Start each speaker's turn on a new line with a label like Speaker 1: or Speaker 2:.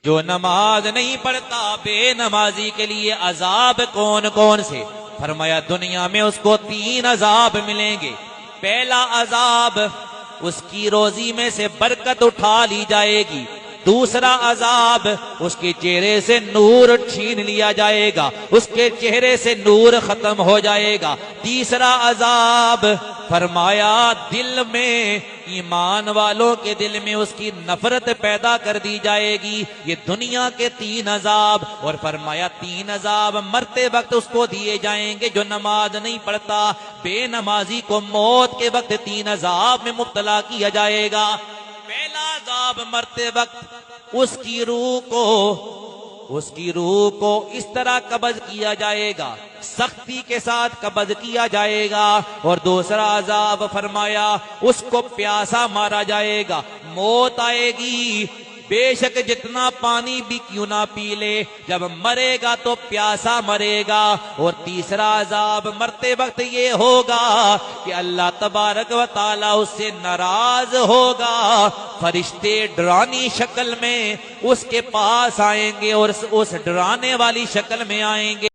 Speaker 1: جو نماز نہیں پڑھتا بے نمازی کے لیے عذاب کون کون سے؟ فرمایا دنیا میں اس کو 3 عذاب ملیں گے۔ پہلا عذاب اس کی روزی میں سے برکت اٹھا لی جائے گی۔ دوسرا عذاب اس کے چہرے سے نور چھین لیا جائے گا، اس کے چہرے سے نور ختم ہو جائے گا۔ تیسرا عذاب فرمایا دل میں، ایمان والوں کے دل میں اس کی نفرت پیدا کر دی جائے گی۔ یہ دنیا کے 3 عذاب، اور فرمایا 3 عذاب مرتے وقت اس کو دیے جائیں گے جو نماز نہیں پڑھتا۔ بے نمازی کو موت کے وقت 3 عذاب میں مبتلا کیا جائے گا۔ پہلا عذاب مرتے وقت اس کی روح کو اس طرح قبض کیا جائے گا، سختی کے ساتھ قبض کیا جائے گا۔ اور دوسرا عذاب فرمایا اس کو پیاسا مارا جائے گا، موت آئے گی، بے شک جتنا پانی بھی کیوں نہ پی لے، جب مرے گا تو پیاسا مرے گا۔ اور تیسرا عذاب مرتے وقت یہ ہوگا کہ اللہ تبارک و تعالی اس سے ناراض ہوگا، فرشتے ڈرانی شکل میں اس کے پاس آئیں گے اور اس ڈرانے والی شکل میں آئیں گے۔